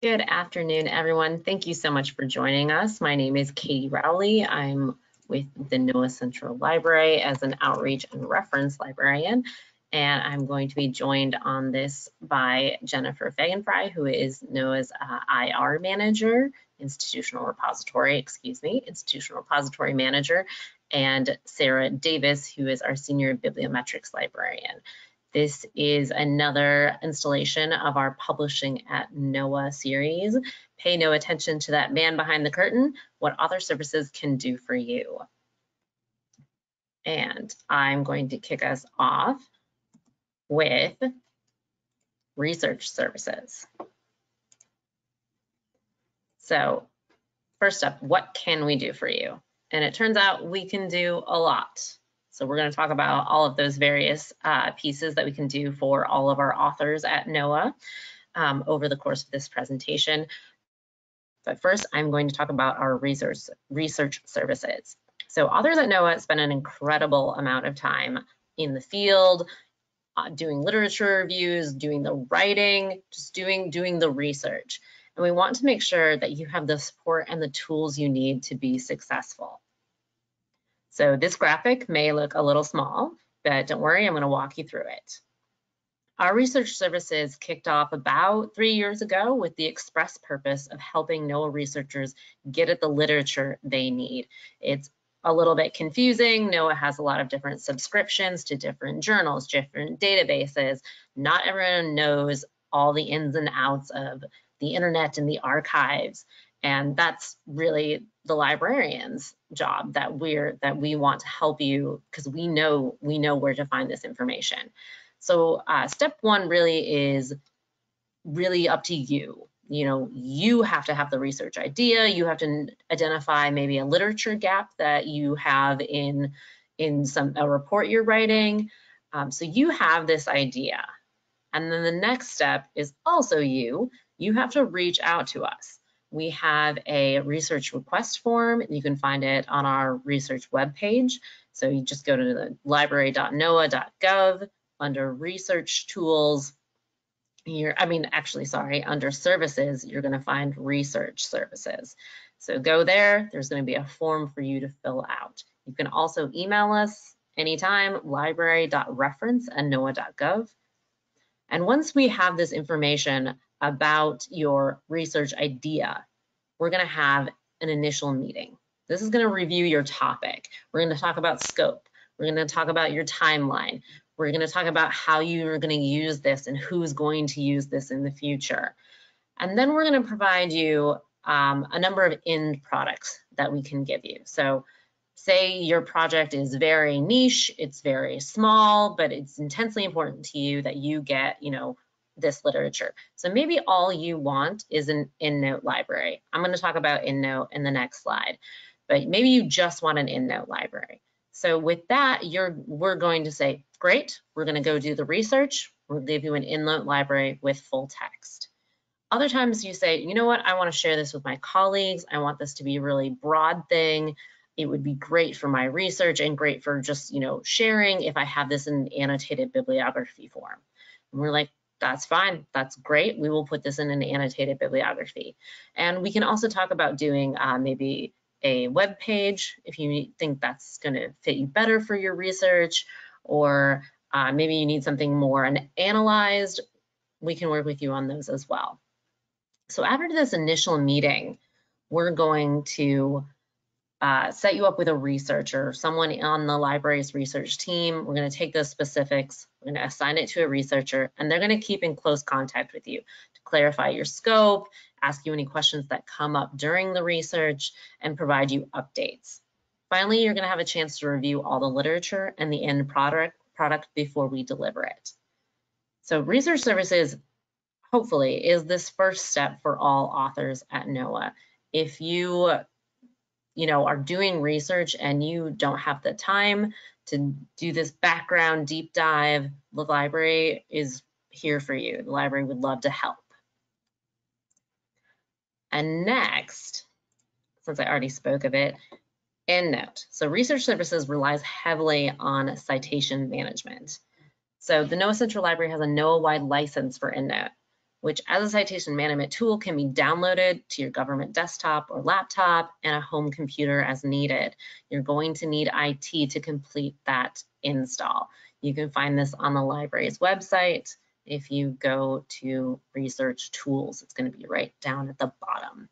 Good afternoon, everyone. Thank you so much for joining us. My name is Katie Rowley. I'm with the NOAA Central Library as an outreach and reference librarian, and I'm going to be joined on this by Jenn Fagan-Fry, who is NOAA's IR manager, institutional repository manager, and Sarah Davis, who is our senior bibliometrics librarian. This is another installation of our Publishing at NOAA series. Pay no attention to that man behind the curtain, what author services can do for you. And I'm going to kick us off with research services. So first up, what can we do for you? And it turns out we can do a lot. So we're going to talk about all of those various pieces that we can do for all of our authors at NOAA over the course of this presentation. But first, I'm going to talk about our research services. So authors at NOAA spend an incredible amount of time in the field, doing literature reviews, doing the writing, just doing the research. And we want to make sure that you have the support and the tools you need to be successful. So this graphic may look a little small, but don't worry, I'm going to walk you through it. Our research services kicked off about 3 years ago with the express purpose of helping NOAA researchers get at the literature they need. It's a little bit confusing. NOAA has a lot of different subscriptions to different journals, different databases. Not everyone knows all the ins and outs of the internet and the archives. And that's really the librarian's job, that we want to help you, because we know where to find this information. So step one really is really up to you. You know, you have to have the research idea. You have to identify maybe a literature gap that you have in a report you're writing. So you have this idea. And then the next step is also you have to reach out to us. We have a research request form. You can find it on our research webpage. So you just go to the library.noaa.gov under research tools. Under services, you're going to find research services. So go there. There's going to be a form for you to fill out. You can also email us anytime, library.reference@noaa.gov. And once we have this information about your research idea, we're going to have an initial meeting. This is going to review your topic. We're going to talk about scope. We're going to talk about your timeline. We're going to talk about how you're going to use this and who's going to use this in the future. And then we're going to provide you a number of end products that we can give you. So say your project is very niche, it's very small, but it's intensely important to you that you get, this literature. So maybe all you want is an EndNote library. I'm going to talk about EndNote in the next slide, but maybe you just want an EndNote library. So with that, we're going to say, great, we're going to go do the research. We'll give you an EndNote library with full text. Other times you say, you know what, I want to share this with my colleagues. I want this to be a really broad thing. It would be great for my research and great for just, sharing if I have this in an annotated bibliography form. And we're like, that's fine, that's great. We will put this in an annotated bibliography. And we can also talk about doing maybe a web page if you think that's going to fit you better for your research, or maybe you need something more analyzed. We can work with you on those as well. So after this initial meeting, we're going to set you up with a researcher, someone on the library's research team. We're going to take those specifics, we're going to assign it to a researcher, and they're going to keep in close contact with you to clarify your scope, ask you any questions that come up during the research, and provide you updates. Finally, you're going to have a chance to review all the literature and the end product before we deliver it. So research services, hopefully, is this first step for all authors at NOAA. If you are doing research and you don't have the time to do this background deep dive, the library is here for you. The library would love to help. And next, since I already spoke of it, EndNote. So research services relies heavily on citation management. So the NOAA Central Library has a NOAA-wide license for EndNote. which as a citation management tool can be downloaded to your government desktop or laptop and a home computer as needed. You're going to need IT to complete that install. You can find this on the library's website. If you go to research tools, it's going to be right down at the bottom.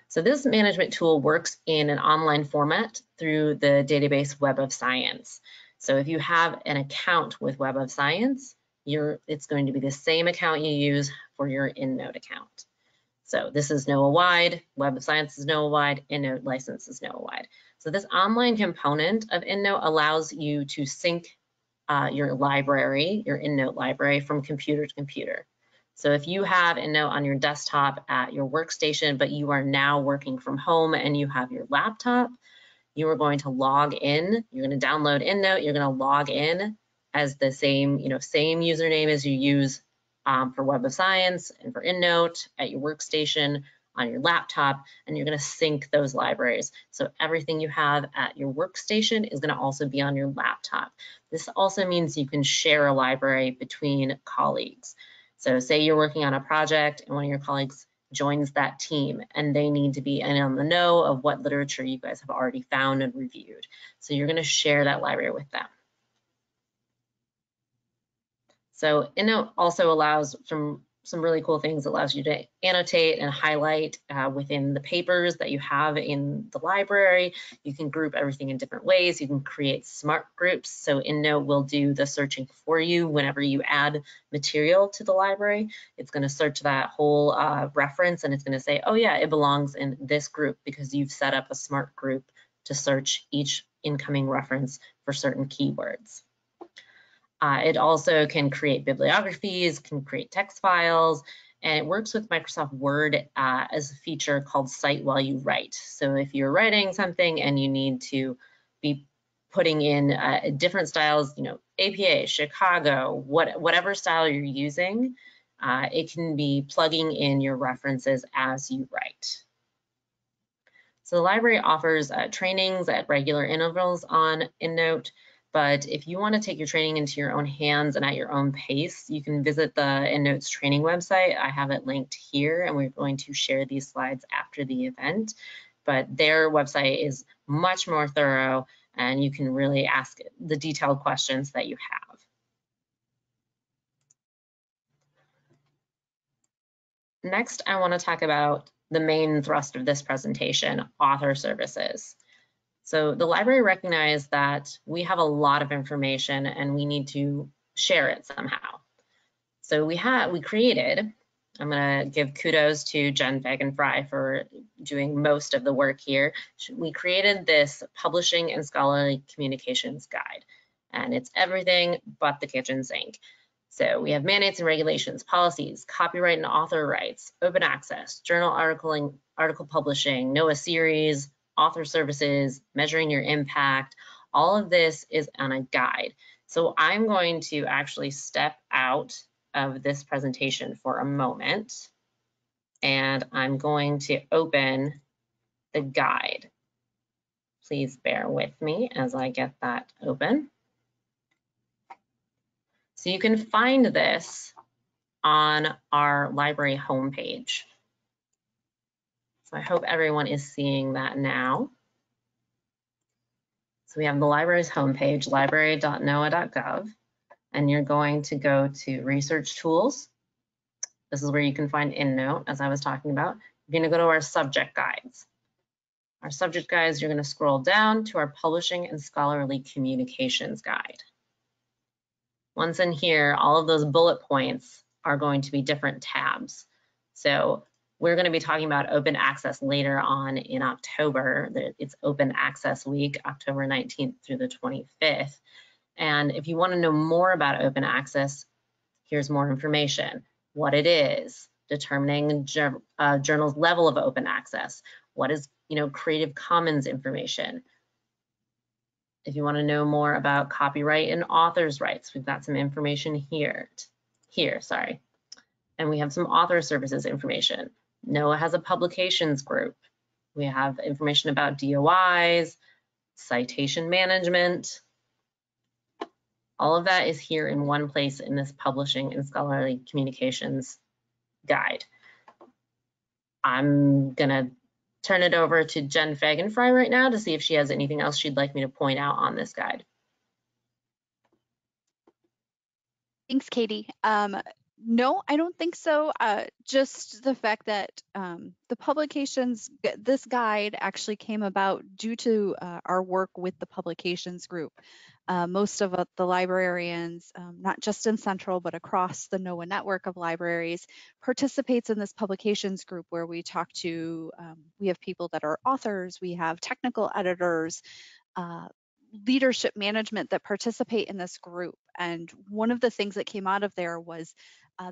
So this management tool works in an online format through the database Web of Science. So if you have an account with Web of Science, it's going to be the same account you use for your EndNote account. So this is NOAA-wide, Web of Science is NOAA-wide, EndNote license is NOAA-wide. So this online component of EndNote allows you to sync your library, your EndNote library, from computer to computer. So if you have EndNote on your desktop at your workstation, but you are now working from home and you have your laptop, you are going to log in. You're going to download EndNote. You're going to log in as the same username as you use for Web of Science and for EndNote at your workstation on your laptop, and you're going to sync those libraries. So everything you have at your workstation is going to also be on your laptop. This also means you can share a library between colleagues. So say you're working on a project and one of your colleagues joins that team and they need to be on the know of what literature you guys have already found and reviewed. So you're going to share that library with them. So EndNote also allows some really cool things. It allows you to annotate and highlight within the papers that you have in the library. You can group everything in different ways. You can create smart groups. So EndNote will do the searching for you whenever you add material to the library. It's going to search that whole reference and it's going to say, oh yeah, it belongs in this group because you've set up a smart group to search each incoming reference for certain keywords. It also can create bibliographies, can create text files, and it works with Microsoft Word as a feature called Cite While You Write. So if you're writing something and you need to be putting in different styles, APA, Chicago, whatever style you're using, it can be plugging in your references as you write. So the library offers trainings at regular intervals on EndNote. But if you want to take your training into your own hands and at your own pace, you can visit the EndNote's training website. I have it linked here, and we're going to share these slides after the event. But their website is much more thorough, and you can really ask the detailed questions that you have. Next, I want to talk about the main thrust of this presentation, author services. So the library recognized that we have a lot of information and we need to share it somehow. So we created, I'm going to give kudos to Jenn Fagan-Fry for doing most of the work here. We created this Publishing and Scholarly Communications Guide, and it's everything but the kitchen sink. So we have mandates and regulations, policies, copyright and author rights, open access, journal article publishing, NOAA series, author services, measuring your impact. All of this is on a guide. So I'm going to actually step out of this presentation for a moment, and I'm going to open the guide. Please bear with me as I get that open. So you can find this on our library homepage. So I hope everyone is seeing that now. So we have the library's homepage, library.noaa.gov, and you're going to go to Research Tools. This is where you can find EndNote, as I was talking about. You're going to go to our subject guides. Our subject guides, you're going to scroll down to our Publishing and Scholarly Communications Guide. Once in here, all of those bullet points are going to be different tabs. So we're going to be talking about open access later on in October. It's Open Access Week, October 19th through the 25th. And if you want to know more about open access, here's more information. What it is, determining journal's level of open access, what is Creative Commons information. If you want to know more about copyright and authors' rights, we've got some information here, sorry. And we have some author services information. NOAA has a publications group. We have information about DOIs, citation management. All of that is here in one place in this Publishing and Scholarly Communications guide. I'm gonna turn it over to Jenn Fagan-Fry right now to see if she has anything else she'd like me to point out on this guide. Thanks, Katie. No, I don't think so. Just the fact that the publications, this guide actually came about due to our work with the publications group. Most of the librarians, not just in Central, but across the NOAA network of libraries, participates in this publications group where we talk to, we have people that are authors, we have technical editors, leadership management that participate in this group. And one of the things that came out of there was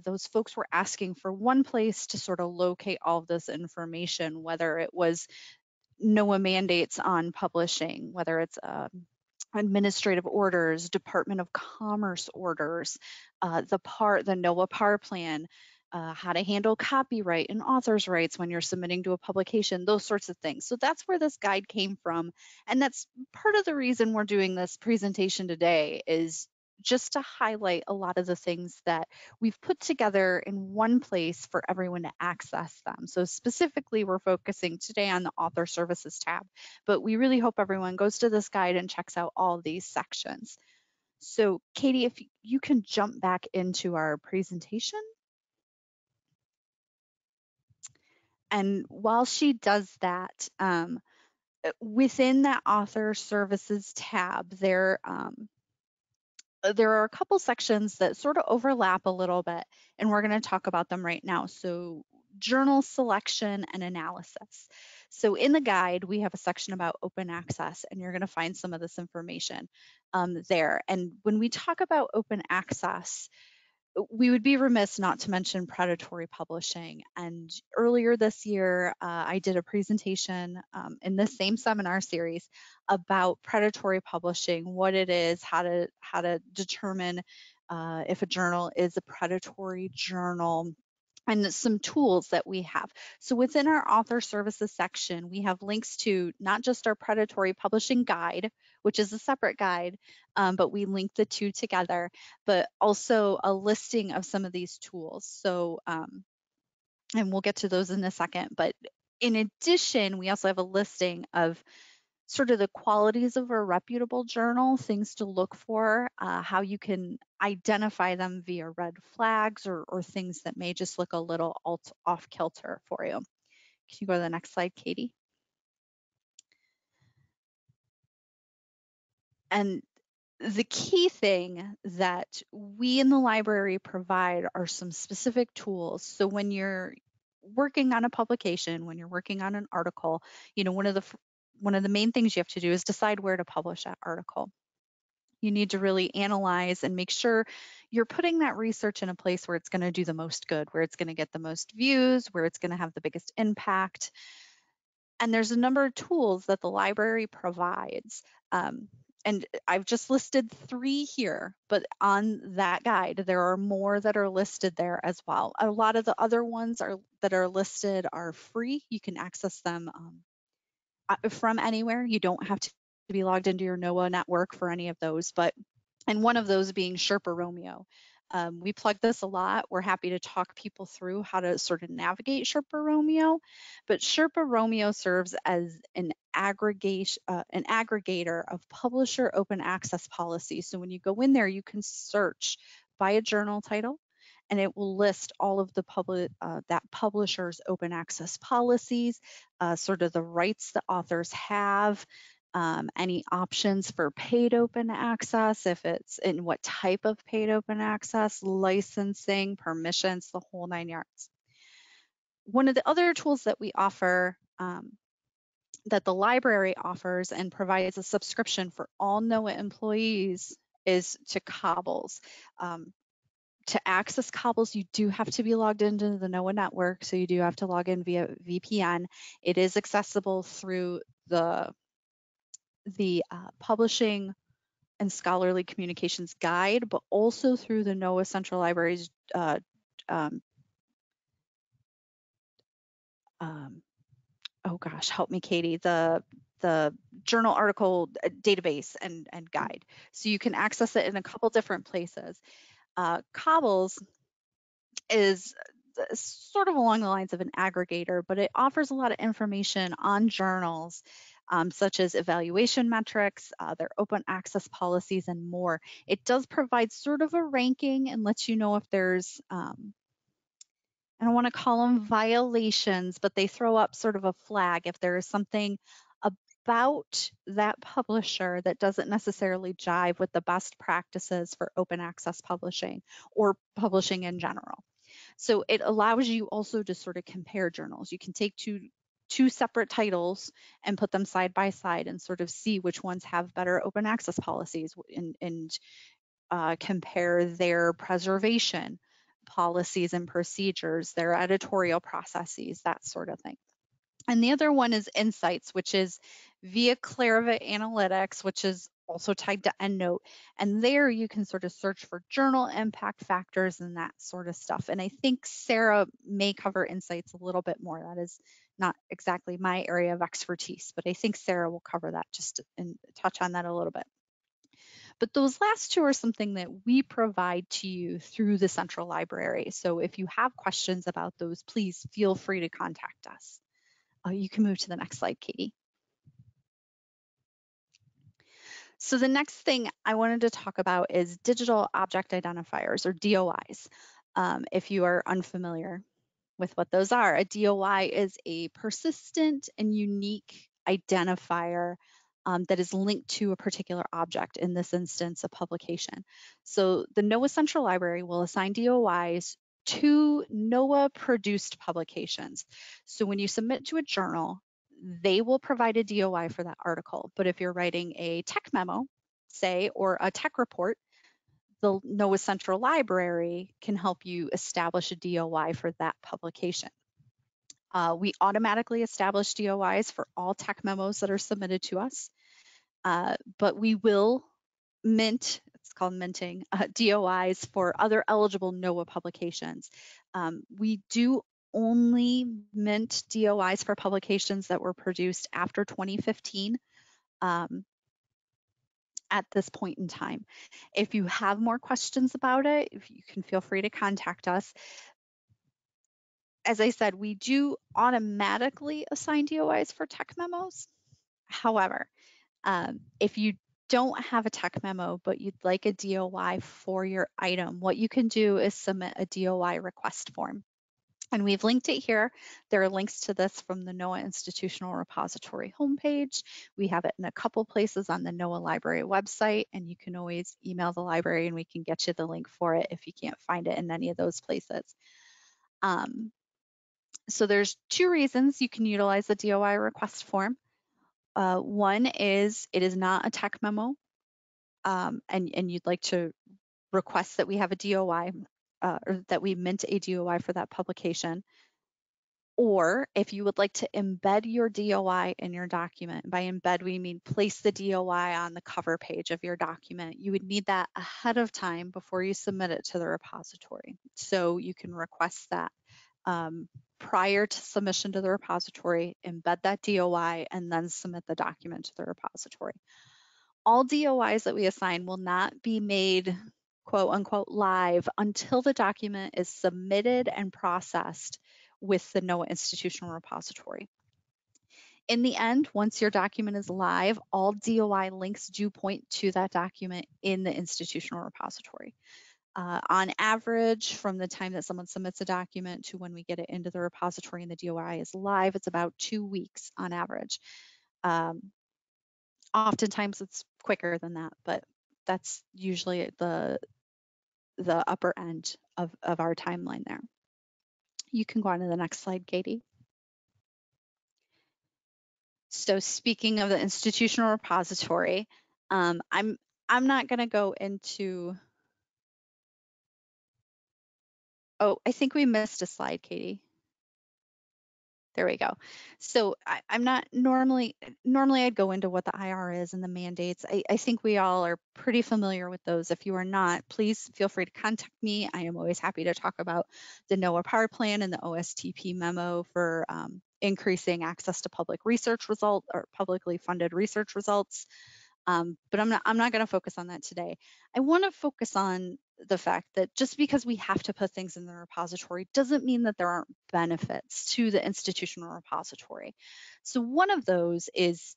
those folks were asking for one place to sort of locate all of this information, whether it was NOAA mandates on publishing, whether it's administrative orders, Department of Commerce orders, the NOAA PAR plan, how to handle copyright and author's rights when you're submitting to a publication, those sorts of things. So that's where this guide came from. And that's part of the reason we're doing this presentation today, is just to highlight a lot of the things that we've put together in one place for everyone to access them. So specifically, we're focusing today on the Author Services tab, but we really hope everyone goes to this guide and checks out all these sections. So Katie, if you can jump back into our presentation. And while she does that, within that Author Services tab, there are a couple sections that sort of overlap a little bit, and we're going to talk about them right now. So journal selection and analysis. So in the guide, we have a section about open access, and you're going to find some of this information there. And when we talk about open access, we would be remiss not to mention predatory publishing. And earlier this year, I did a presentation in this same seminar series about predatory publishing, what it is, how to determine if a journal is a predatory journal, and some tools that we have. So within our author services section, we have links to not just our predatory publishing guide, which is a separate guide, but we link the two together, but also a listing of some of these tools. So, and we'll get to those in a second, but in addition, we also have a listing of sort of the qualities of a reputable journal, things to look for, how you can identify them via red flags or things that may just look a little off kilter for you. Can you go to the next slide, Katie? And the key thing that we in the library provide are some specific tools. So when you're working on a publication, when you're working on an article, you know, one of the main things you have to do is decide where to publish that article. You need to really analyze and make sure you're putting that research in a place where it's going to do the most good, where it's going to get the most views, where it's going to have the biggest impact. And there's a number of tools that the library provides. And I've just listed 3 here, but on that guide, there are more that are listed there as well. A lot of the other ones that are listed are free. You can access them from anywhere. You don't have to be logged into your NOAA network for any of those, and one of those being Sherpa Romeo. We plug this a lot. We're happy to talk people through how to sort of navigate Sherpa Romeo, but Sherpa Romeo serves as an aggregator of publisher open access policies. So when you go in there, you can search by a journal title, and it will list all of the that publisher's open access policies, sort of the rights the authors have, any options for paid open access, if it's in what type of paid open access, licensing, permissions, the whole 9 yards. One of the other tools that we offer, that the library offers and provides a subscription for all NOAA employees, is to Cobbles. To access Cobbles, you do have to be logged into the NOAA network, so you do have to log in via VPN. It is accessible through the Publishing and Scholarly Communications Guide, but also through the NOAA Central Library's oh gosh, help me, Katie, the journal article database and guide. So you can access it in a couple different places. Cobbles is sort of along the lines of an aggregator, but it offers a lot of information on journals, such as evaluation metrics, their open access policies, and more. It does provide sort of a ranking and lets you know if there's, I don't want to call them violations, but they throw up sort of a flag if there is something about that publisher that doesn't necessarily jive with the best practices for open access publishing or publishing in general. So it allows you also to sort of compare journals. You can take two separate titles and put them side by side and sort of see which ones have better open access policies and compare their preservation policies and procedures, their editorial processes, that sort of thing. And the other one is Insights, which is via Clariva Analytics, which is also tied to EndNote. And there you can sort of search for journal impact factors and that sort of stuff. And I think Sarah may cover Insights a little bit more. That is not exactly my area of expertise, but I think Sarah will cover that just and touch on that a little bit. But those last two are something that we provide to you through the Central Library. So if you have questions about those, please feel free to contact us. You can move to the next slide, Katie. So the next thing I wanted to talk about is digital object identifiers, or DOIs. If you are unfamiliar with what those are, a DOI is a persistent and unique identifier that is linked to a particular object, in this instance, a publication. So the NOAA Central Library will assign DOIs to NOAA-produced publications. So when you submit to a journal, they will provide a DOI for that article. But if you're writing a tech memo, say, or a tech report, the NOAA Central Library can help you establish a DOI for that publication. We automatically establish DOIs for all tech memos that are submitted to us, but we will mint, it's called minting, DOIs for other eligible NOAA publications. We do only mint DOIs for publications that were produced after 2015 at this point in time. If you have more questions about it, you can feel free to contact us. As I said, we do automatically assign DOIs for tech memos. However, if you don't have a tech memo, but you'd like a DOI for your item, what you can do is submit a DOI request form. And we've linked it here. There are links to this from the NOAA Institutional Repository homepage. We have it in a couple places on the NOAA Library website, and you can always email the library and we can get you the link for it if you can't find it in any of those places. So there's two reasons you can utilize the DOI request form. One is it is not a tech memo, and you'd like to request that we have a DOI or that we mint a DOI for that publication. Or if you would like to embed your DOI in your document, by embed we mean place the DOI on the cover page of your document, you would need that ahead of time before you submit it to the repository. So you can request that prior to submission to the repository, embed that DOI, and then submit the document to the repository. All DOIs that we assign will not be made quote unquote live until the document is submitted and processed with the NOAA Institutional Repository. In the end, once your document is live, all DOI links do point to that document in the institutional repository. On average, from the time that someone submits a document to when we get it into the repository and the DOI is live, it's about 2 weeks on average. Oftentimes it's quicker than that, but that's usually the upper end of our timeline there. You can go on to the next slide, Katie. So speaking of the institutional repository, I'm not going to go into. Oh, I think we missed a slide, Katie. There we go. So I'm not normally I'd go into what the IR is and the mandates. I think we all are pretty familiar with those. If you are not, please feel free to contact me. I am always happy to talk about the NOAA Power Plan and the OSTP memo for increasing access to public research results or publicly funded research results. But I'm not going to focus on that today. I want to focus on the fact that just because we have to put things in the repository doesn't mean that there aren't benefits to the institutional repository. So one of those is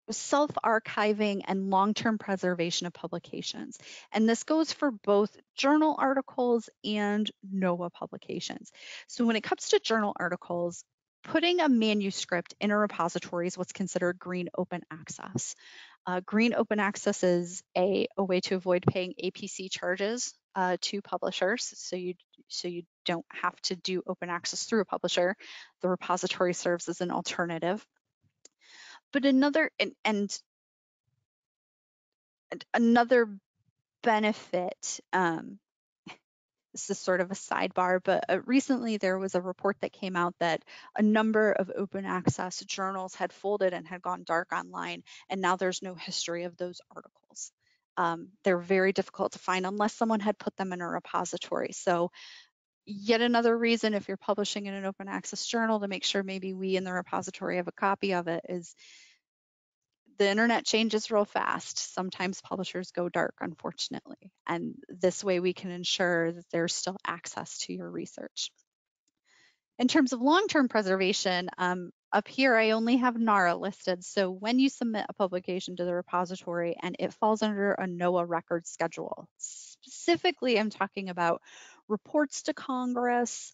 self-archiving and long-term preservation of publications. And this goes for both journal articles and NOAA publications. So when it comes to journal articles, putting a manuscript in a repository is what's considered green open access. Green open access is a way to avoid paying APC charges to publishers. So you don't have to do open access through a publisher. The repository serves as an alternative. But another another benefit, this is sort of a sidebar, but recently there was a report that came out that a number of open access journals had folded and had gone dark online, and now there's no history of those articles. They're very difficult to find unless someone had put them in a repository. So yet another reason, if you're publishing in an open access journal, to make sure maybe we in the repository have a copy of it is the internet changes real fast. Sometimes publishers go dark, unfortunately. And this way we can ensure that there's still access to your research. In terms of long-term preservation, up here I only have NARA listed. So when you submit a publication to the repository and it falls under a NOAA record schedule, specifically I'm talking about reports to Congress,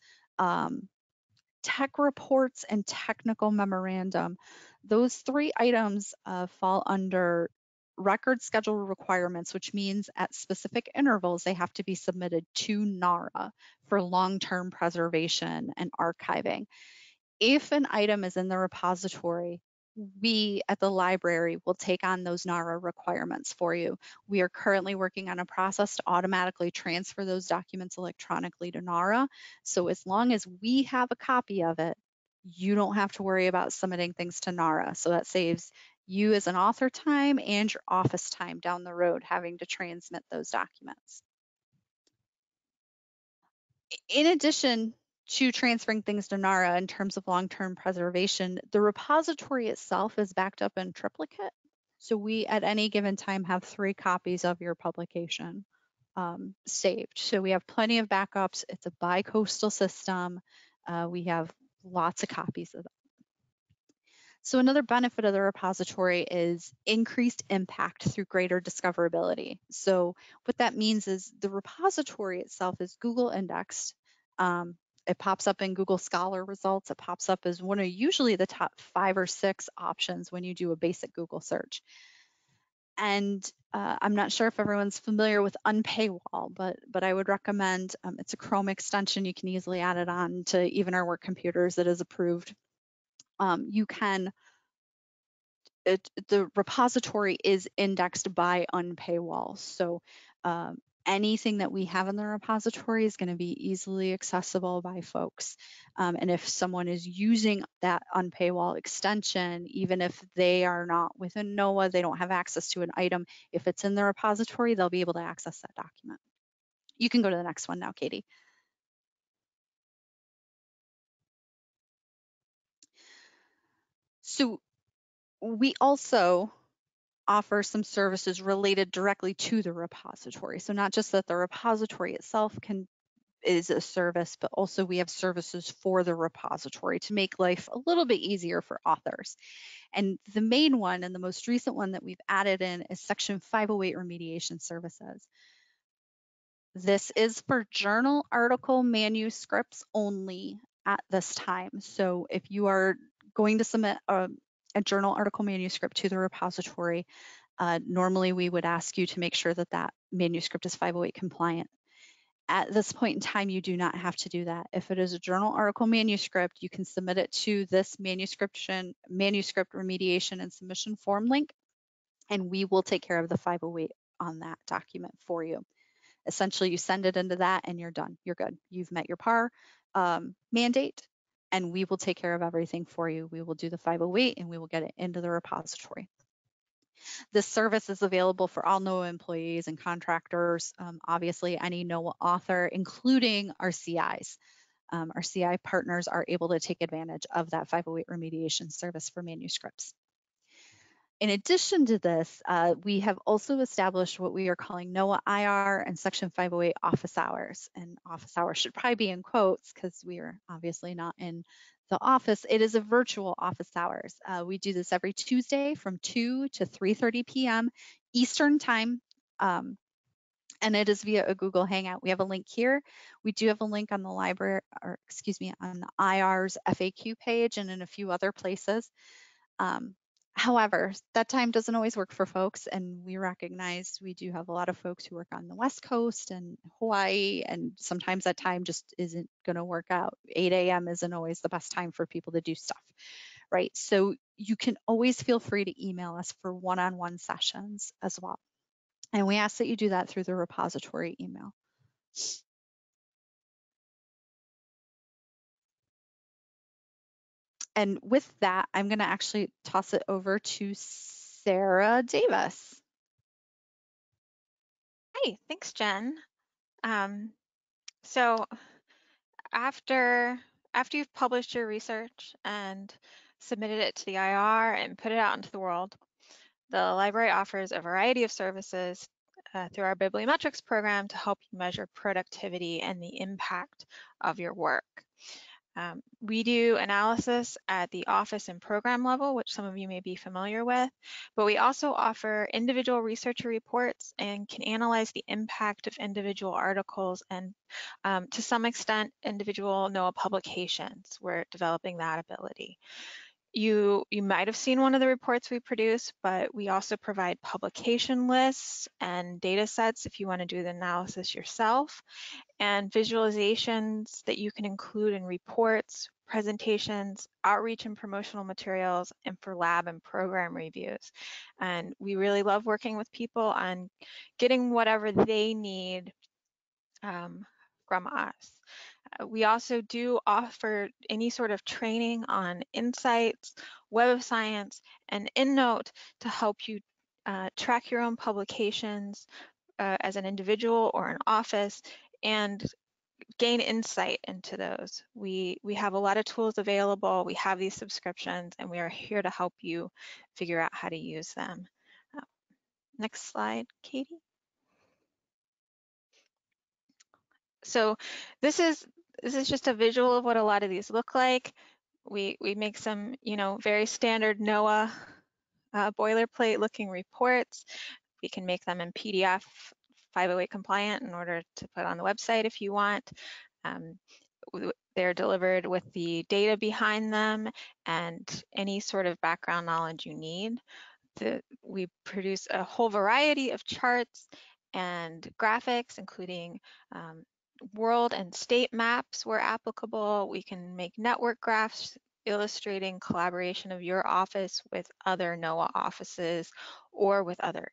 tech reports, and technical memorandum. Those 3 items fall under record schedule requirements, which means at specific intervals they have to be submitted to NARA for long-term preservation and archiving. If an item is in the repository, we at the library will take on those NARA requirements for you. We are currently working on a process to automatically transfer those documents electronically to NARA. So as long as we have a copy of it, you don't have to worry about submitting things to NARA. So that saves you as an author time and your office time down the road having to transmit those documents. In addition to transferring things to NARA in terms of long-term preservation, the repository itself is backed up in triplicate. So we at any given time have 3 copies of your publication saved. So we have plenty of backups. It's a bi-coastal system. We have lots of copies of them. So another benefit of the repository is increased impact through greater discoverability. So what that means is the repository itself is Google indexed. It pops up in Google Scholar results. It pops up as one of usually the top 5 or 6 options when you do a basic Google search. And I'm not sure if everyone's familiar with Unpaywall, but I would recommend, it's a Chrome extension. You can easily add it on to even our work computers. It is approved. The repository is indexed by Unpaywall. So anything that we have in the repository is going to be easily accessible by folks. And if someone is using that Unpaywall extension, even if they are not within NOAA, they don't have access to an item, if it's in the repository, they'll be able to access that document. You can go to the next one now, Katie. So we also offer some services related directly to the repository. So not just that the repository itself is a service, but also we have services for the repository to make life a little bit easier for authors. And the main one and the most recent one that we've added in is Section 508 remediation services. This is for journal article manuscripts only at this time. So if you are going to submit a journal article manuscript to the repository, normally we would ask you to make sure that that manuscript is 508 compliant. At this point in time, you do not have to do that. If it is a journal article manuscript, you can submit it to this manuscript remediation and submission form link, and we will take care of the 508 on that document for you. Essentially, you send it into that and you're done. You're good. You've met your PAR mandate, and we will take care of everything for you. We will do the 508 and we will get it into the repository. This service is available for all NOAA employees and contractors, obviously any NOAA author, including our CIs. Our CI partners are able to take advantage of that 508 remediation service for manuscripts. In addition to this, we have also established what we are calling NOAA IR and Section 508 office hours. And office hours should probably be in quotes because we are obviously not in the office. It is a virtual office hours. We do this every Tuesday from 2 to 3:30 p.m. Eastern time. And it is via a Google Hangout. We have a link here. We do have a link on the library, or excuse me, on the IR's FAQ page and in a few other places. However, that time doesn't always work for folks, and we recognize we do have a lot of folks who work on the West Coast and Hawaii, and sometimes that time just isn't going to work out. 8 a.m. isn't always the best time for people to do stuff, right? So you can always feel free to email us for one-on-one sessions as well. And we ask that you do that through the repository email. And with that, I'm going to actually toss it over to Sarah Davis. Hey, thanks, Jen. So after you've published your research and submitted it to the IR and put it out into the world, the library offers a variety of services through our Bibliometrics program to help you measure productivity and the impact of your work. We do analysis at the office and program level, which some of you may be familiar with, but we also offer individual researcher reports and can analyze the impact of individual articles and to some extent individual NOAA publications. We're developing that ability. You might have seen one of the reports we produce, but we also provide publication lists and data sets if you want to do the analysis yourself, and visualizations that you can include in reports, presentations, outreach and promotional materials, and for lab and program reviews. And we really love working with people on getting whatever they need from us. We also do offer any sort of training on insights, Web of Science, and EndNote to help you track your own publications as an individual or an office and gain insight into those. We have a lot of tools available. We have these subscriptions, and we are here to help you figure out how to use them. Next slide, Katie. So this is just a visual of what a lot of these look like. We make some, very standard NOAA boilerplate looking reports. We can make them in PDF 508 compliant in order to put on the website if you want. They're delivered with the data behind them and any sort of background knowledge you need. We produce a whole variety of charts and graphics, including world and state maps where applicable. We can make network graphs illustrating collaboration of your office with other NOAA offices or with other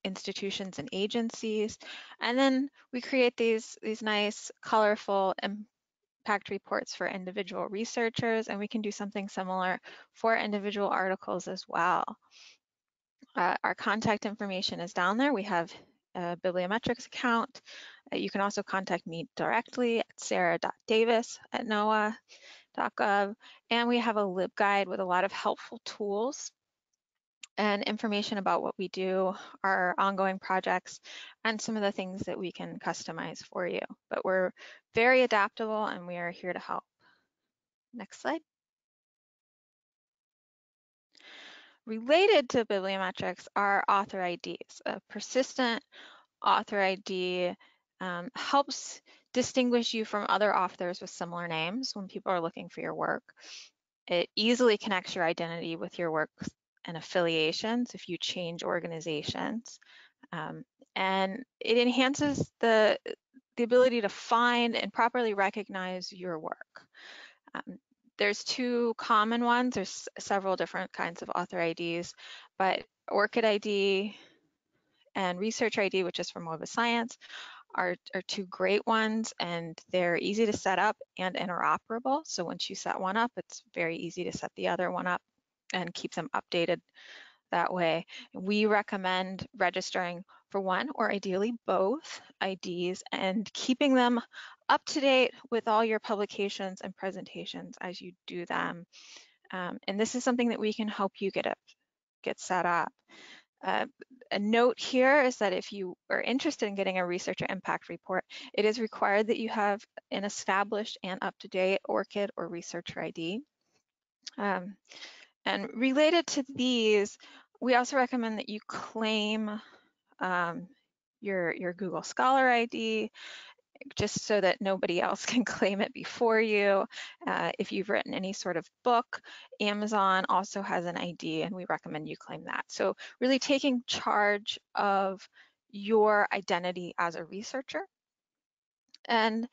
institutions and agencies. And then we create these nice, colorful impact reports for individual researchers, and we can do something similar for individual articles as well. Our contact information is down there. We have a Bibliometrics account. You can also contact me directly at sarah.davis@noaa.gov, and we have a LibGuide with a lot of helpful tools and information about what we do, our ongoing projects, and some of the things that we can customize for you. But we're very adaptable and we are here to help. Next slide. Related to bibliometrics are author IDs. A persistent author ID helps distinguish you from other authors with similar names when people are looking for your work. It easily connects your identity with your work and affiliations if you change organizations. And it enhances the ability to find and properly recognize your work. There's two common ones. There's several different kinds of author IDs, but ORCID ID and Research ID, which is from Web of Science, are two great ones, and they're easy to set up and interoperable. So once you set one up, it's very easy to set the other one up and keep them updated that way. We recommend registering for one or ideally both IDs and keeping them up to date with all your publications and presentations as you do them. And this is something that we can help you get get set up. A note here is that if you are interested in getting a researcher impact report, it is required that you have an established and up-to-date ORCID or researcher ID. And related to these, we also recommend that you claim your Google Scholar ID, just so that nobody else can claim it before you. If you've written any sort of book, Amazon also has an ID, and we recommend you claim that. So really taking charge of your identity as a researcher, and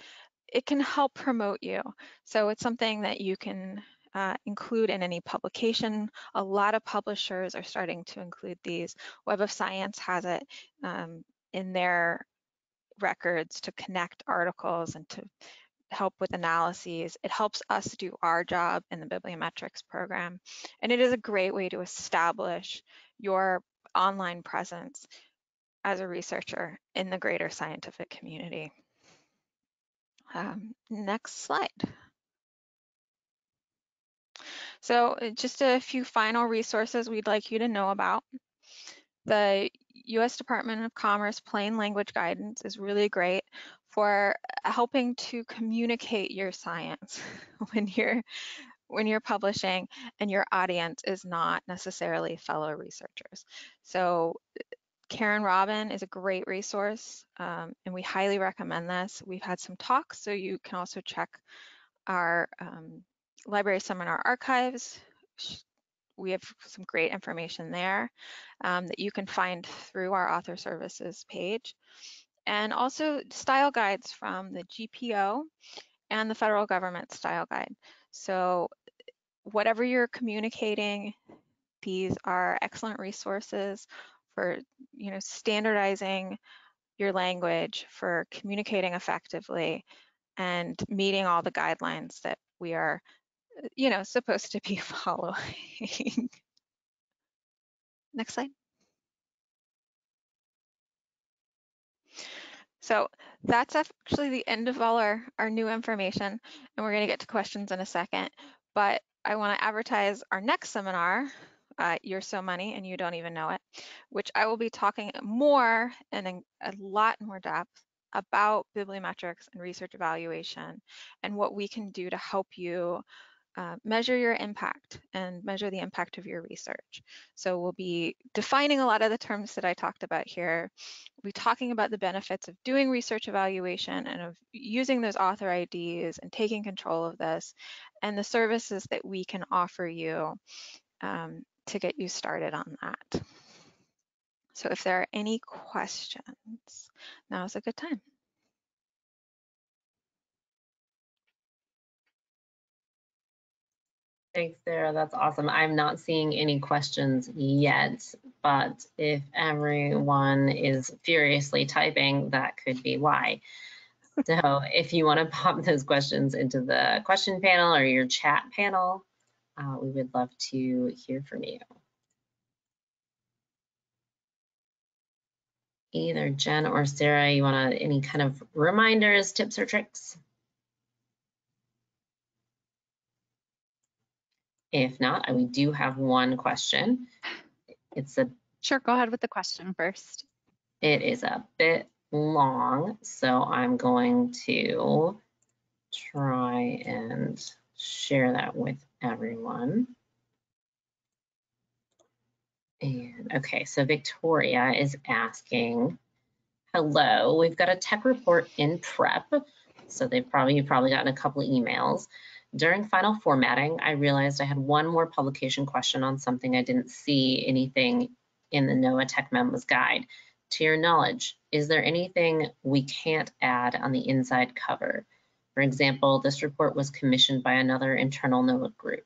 it can help promote you. So it's something that you can include in any publication. A lot of publishers are starting to include these. Web of Science has it in their records to connect articles and to help with analyses. It helps us do our job in the Bibliometrics program. And it is a great way to establish your online presence as a researcher in the greater scientific community. Next slide. So just a few final resources we'd like you to know about. The U.S. Department of Commerce Plain Language Guidance is really great for helping to communicate your science when you're publishing and your audience is not necessarily fellow researchers. So Karen Robin is a great resource, and we highly recommend this. We've had some talks, so you can also check our library seminar archives. We have some great information there that you can find through our author services page. And also style guides from the GPO and the federal government style guide. So whatever you're communicating, these are excellent resources for standardizing your language, for communicating effectively, and meeting all the guidelines that we are supposed to be following. Next slide. So that's actually the end of all our new information, and we're going to get to questions in a second. But I want to advertise our next seminar, You're So Money and You Don't Even Know It, which I will be talking more and in a lot more depth about bibliometrics and research evaluation and what we can do to help you measure your impact and measure the impact of your research. So we'll be defining a lot of the terms that I talked about here. We'll be talking about the benefits of doing research evaluation and of using those author IDs and taking control of this, and the services that we can offer you to get you started on that. So if there are any questions, now is a good time. Thanks, Sarah. That's awesome. I'm not seeing any questions yet, but if everyone is furiously typing, that could be why. So if you want to pop those questions into the question panel or your chat panel, we would love to hear from you. Either Jen or Sarah, you want any kind of reminders, tips, or tricks? If not, we do have one question. Sure, go ahead with the question first. It is a bit long, so I'm going to try and share that with everyone. And okay, so Victoria is asking, hello, we've got a tech report in prep. So you've probably gotten a couple of emails. During final formatting, I realized I had one more publication question on something I didn't see anything in the NOAA Tech Memos guide. To your knowledge, is there anything we can't add on the inside cover? For example, this report was commissioned by another internal NOAA group.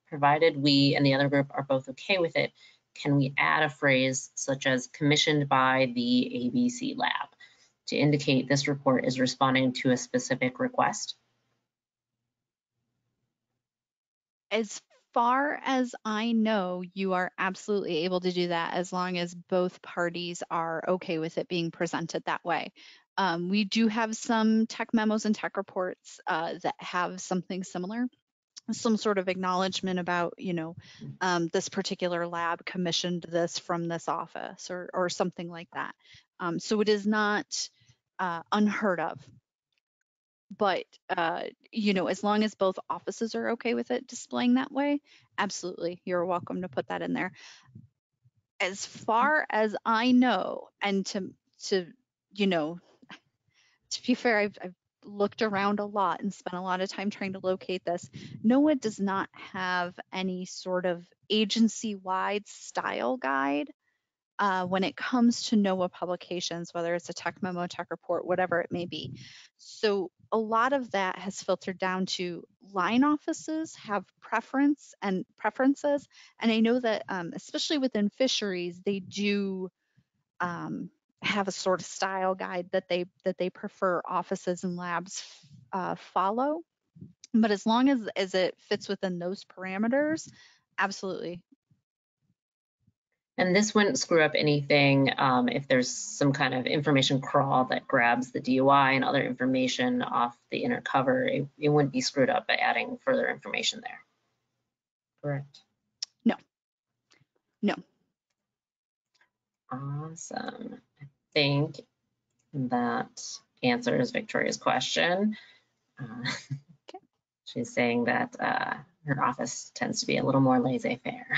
Provided we and the other group are both okay with it, can we add a phrase such as commissioned by the ABC lab to indicate this report is responding to a specific request? As far as I know, you are absolutely able to do that as long as both parties are okay with it being presented that way. We do have some tech memos and tech reports that have something similar. some sort of acknowledgement about, you know, this particular lab commissioned this from this office or something like that. So it is not unheard of. But, you know, as long as both offices are okay with it displaying that way, absolutely, you're welcome to put that in there. As far as I know, and to you know, to be fair, I've looked around a lot and spent a lot of time trying to locate this. NOAA does not have any sort of agency-wide style guide when it comes to NOAA publications, whether it's a tech memo, tech report, whatever it may be. So a lot of that has filtered down to line offices have preferences, and I know that especially within fisheries, they do have a sort of style guide that they prefer offices and labs follow. But as long as it fits within those parameters, absolutely. And this wouldn't screw up anything if there's some kind of information crawl that grabs the DOI and other information off the inner cover. It wouldn't be screwed up by adding further information there. Correct? No. No. Awesome. I think that answers Victoria's question. Okay. She's saying that her office tends to be a little more laissez-faire.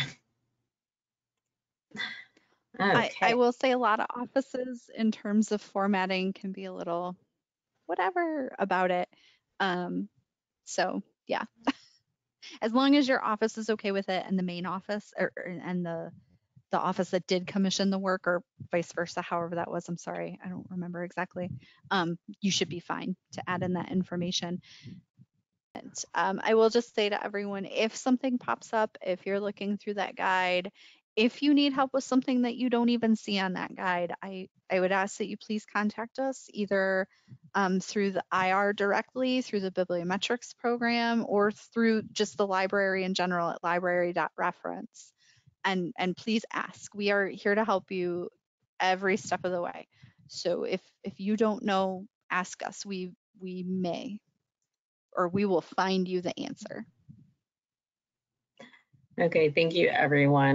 Okay. I will say a lot of offices in terms of formatting can be a little whatever about it. So yeah, as long as your office is okay with it and the main office and the office that did commission the work or vice versa, however that was, I'm sorry, I don't remember exactly. You should be fine to add in that information. And I will just say to everyone, if something pops up, if you're looking through that guide, if you need help with something that you don't even see on that guide, I would ask that you please contact us either through the IR directly, through the Bibliometrics program, or through just the library in general at library.reference. And please ask. We are here to help you every step of the way. So if you don't know, ask us. We may, or we will find you the answer. Okay, thank you, everyone.